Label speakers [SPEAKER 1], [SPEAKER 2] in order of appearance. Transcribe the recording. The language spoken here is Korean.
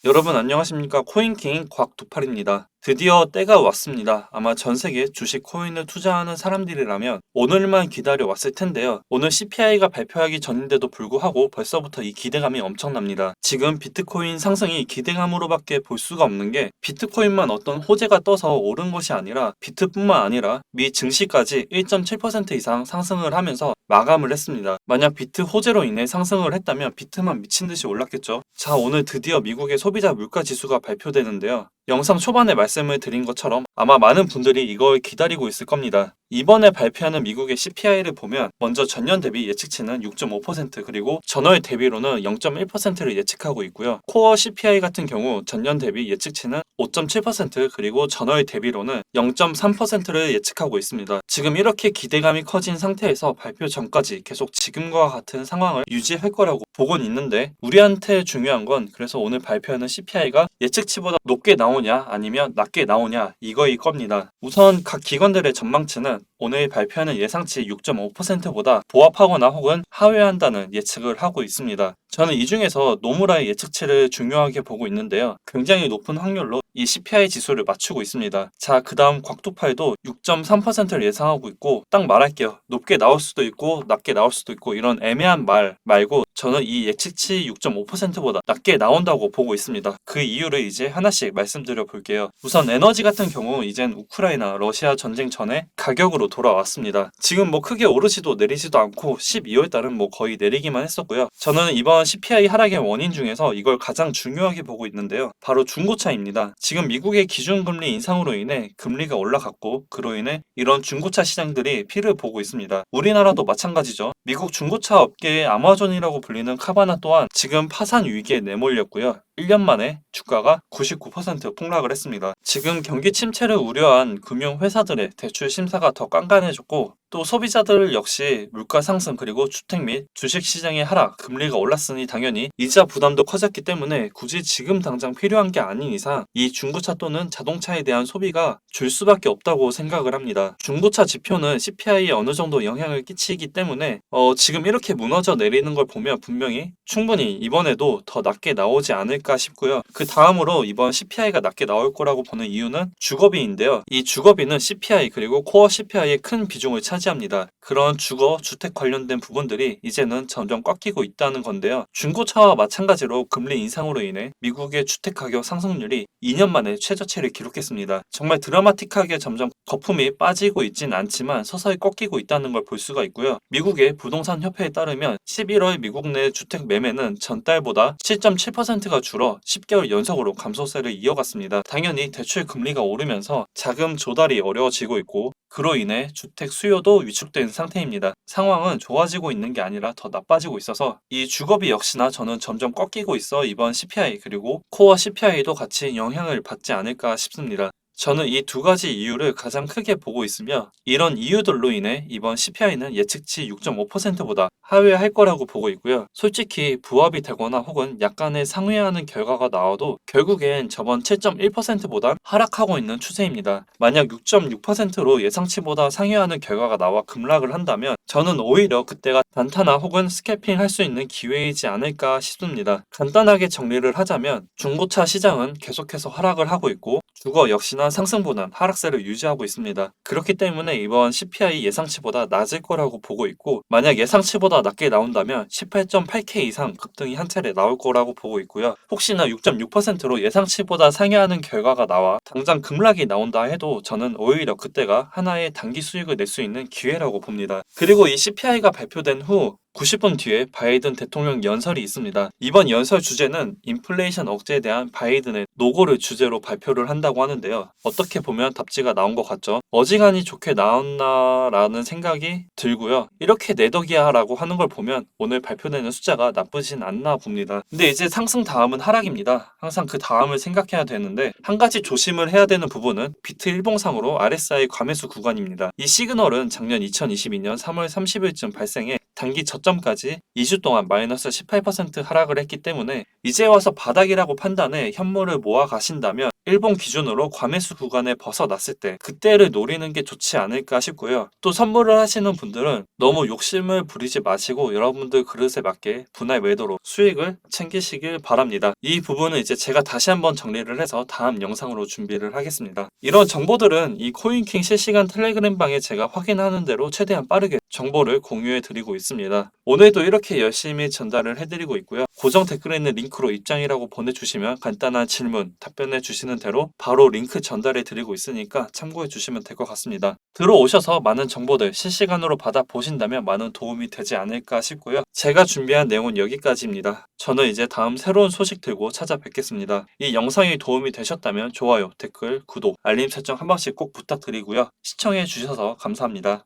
[SPEAKER 1] 여러분 안녕하십니까? 코인킹 곽두팔입니다. 드디어 때가 왔습니다. 아마 전 세계 주식 코인을 투자하는 사람들이라면 오늘만 기다려 왔을 텐데요. 오늘 CPI가 발표하기 전인데도 불구하고 벌써부터 이 기대감이 엄청납니다. 지금 비트코인 상승이 기대감으로밖에 볼 수가 없는 게 비트코인만 어떤 호재가 떠서 오른 것이 아니라 비트뿐만 아니라 미 증시까지 1.7% 이상 상승을 하면서 마감을 했습니다. 만약 비트 호재로 인해 상승을 했다면 비트만 미친 듯이 올랐겠죠. 자, 오늘 드디어 미국의 소비자 물가 지수가 발표되는데요. 영상 초반에 말씀을 드린 것처럼 아마 많은 분들이 이걸 기다리고 있을 겁니다. 이번에 발표하는 미국의 CPI를 보면 먼저 전년 대비 예측치는 6.5% 그리고 전월 대비로는 0.1%를 예측하고 있고요. 코어 CPI 같은 경우 전년 대비 예측치는 5.7% 그리고 전월 대비로는 0.3%를 예측하고 있습니다. 지금 이렇게 기대감이 커진 상태에서 발표 전까지 계속 지금과 같은 상황을 유지할 거라고 보곤 있는데 우리한테 중요한 건 그래서 오늘 발표하는 CPI가 예측치보다 높게 나오냐 아니면 낮게 나오냐 이거일 겁니다. 우선 각 기관들의 전망치는 오늘 발표하는 예상치 6.5%보다 보합하거나 혹은 하회한다는 예측을 하고 있습니다. 저는 이 중에서 노무라의 예측치를 중요하게 보고 있는데요. 굉장히 높은 확률로 이 CPI 지수를 맞추고 있습니다. 자, 그 다음 곽두팔도 6.3%를 예상하고 있고 딱 말할게요. 높게 나올 수도 있고 낮게 나올 수도 있고 이런 애매한 말 말고 저는 이 예측치 6.5%보다 낮게 나온다고 보고 있습니다. 그 이유를 이제 하나씩 말씀드려 볼게요. 우선 에너지 같은 경우 이젠 우크라이나 러시아 전쟁 전에 가격으로 돌아왔습니다. 지금 뭐 크게 오르지도 내리지도 않고 12월 달은 뭐 거의 내리기만 했었고요. 저는 이번 CPI 하락의 원인 중에서 이걸 가장 중요하게 보고 있는데요. 바로 중고차입니다. 지금 미국의 기준금리 인상으로 인해 금리가 올라갔고 그로 인해 이런 중고차 시장들이 피를 보고 있습니다. 우리나라도 마찬가지죠. 미국 중고차 업계의 아마존이라고 불리는 카바나 또한 지금 파산 위기에 내몰렸고요. 1년 만에 주가가 99% 폭락을 했습니다. 지금 경기 침체를 우려한 금융회사들의 대출 심사가 더 깐깐해졌고 또 소비자들 역시 물가 상승 그리고 주택 및 주식 시장의 하락, 금리가 올랐으니 당연히 이자 부담도 커졌기 때문에 굳이 지금 당장 필요한 게 아닌 이상 이 중고차 또는 자동차에 대한 소비가 줄 수밖에 없다고 생각을 합니다. 중고차 지표는 CPI에 어느 정도 영향을 끼치기 때문에 지금 이렇게 무너져 내리는 걸 보면 분명히 충분히 이번에도 더 낮게 나오지 않을까 싶고요. 그 다음으로 이번 CPI가 낮게 나올 거라고 보는 이유는 주거비인데요. 이 주거비는 CPI 그리고 코어 CPI의 큰 비중을 차지합니다. 그런 주거, 주택 관련된 부분들이 이제는 점점 꺾이고 있다는 건데요. 중고차와 마찬가지로 금리 인상으로 인해 미국의 주택 가격 상승률이 2년 만에 최저치를 기록했습니다. 정말 드라마틱하게 점점 거품이 빠지고 있진 않지만 서서히 꺾이고 있다는 걸 볼 수가 있고요. 미국의 부동산 협회에 따르면 11월 미국 내 주택 매매는 전달보다 7.7%가 줄어 10개월 연속으로 감소세를 이어갔습니다. 당연히 대출 금리가 오르면서 자금 조달이 어려워지고 있고 그로 인해 주택 수요도 위축된 상태입니다. 상황은 좋아지고 있는 게 아니라 더 나빠지고 있어서 이 주거비 역시나 저는 점점 꺾이고 있어 이번 CPI 그리고 코어 CPI도 같이 영향을 받지 않을까 싶습니다. 저는 이 두 가지 이유를 가장 크게 보고 있으며 이런 이유들로 인해 이번 CPI는 예측치 6.5%보다 하회할 거라고 보고 있고요. 솔직히 부합이 되거나 혹은 약간의 상회하는 결과가 나와도 결국엔 저번 7.1%보다 하락하고 있는 추세입니다. 만약 6.6%로 예상치보다 상회하는 결과가 나와 급락을 한다면 저는 오히려 그때가 단타나 혹은 스캐핑 할 수 있는 기회이지 않을까 싶습니다. 간단하게 정리를 하자면 중고차 시장은 계속해서 하락을 하고 있고 주거 역시나 상승보단 하락세를 유지하고 있습니다. 그렇기 때문에 이번 CPI 예상치보다 낮을 거라고 보고 있고 만약 예상치보다 낮게 나온다면 18.8K 이상 급등이 한 차례 나올 거라고 보고 있고요. 혹시나 6.6%로 예상치보다 상회하는 결과가 나와 당장 급락이 나온다 해도 저는 오히려 그때가 하나의 단기 수익을 낼 수 있는 기회라고 봅니다. 그리고 이 CPI가 발표된 후 90분 뒤에 바이든 대통령 연설이 있습니다. 이번 연설 주제는 인플레이션 억제에 대한 바이든의 노고를 주제로 발표를 한다고 하는데요. 어떻게 보면 답지가 나온 것 같죠? 어지간히 좋게 나왔나라는 생각이 들고요. 이렇게 내덕이야라고 하는 걸 보면 오늘 발표되는 숫자가 나쁘진 않나 봅니다. 근데 이제 상승 다음은 하락입니다. 항상 그 다음을 생각해야 되는데 한 가지 조심을 해야 되는 부분은 비트 일봉상으로 RSI 과매수 구간입니다. 이 시그널은 작년 2022년 3월 30일쯤 발생해 단기 저점까지 2주 동안 마이너스 18% 하락을 했기 때문에 이제 와서 바닥이라고 판단해 현물을 모아 가신다면 일본 기준으로 과매수 구간에 벗어났을 때 그때를 노리는 게 좋지 않을까 싶고요. 또 선물을 하시는 분들은 너무 욕심을 부리지 마시고 여러분들 그릇에 맞게 분할 매도로 수익을 챙기시길 바랍니다. 이 부분은 이제 제가 다시 한번 정리를 해서 다음 영상으로 준비를 하겠습니다. 이런 정보들은 이 코인킹 실시간 텔레그램 방에 제가 확인하는 대로 최대한 빠르게 정보를 공유해 드리고 있습니다. 오늘도 이렇게 열심히 전달을 해드리고 있고요. 고정 댓글에 있는 링크로 입장이라고 보내주시면 간단한 질문 답변해 주시는 대로 바로 링크 전달해 드리고 있으니까 참고해 주시면 될 것 같습니다. 들어오셔서 많은 정보들 실시간으로 받아 보신다면 많은 도움이 되지 않을까 싶고요. 제가 준비한 내용은 여기까지입니다. 저는 이제 다음 새로운 소식 들고 찾아뵙겠습니다. 이 영상이 도움이 되셨다면 좋아요, 댓글, 구독, 알림 설정 한 번씩 꼭 부탁드리고요. 시청해 주셔서 감사합니다.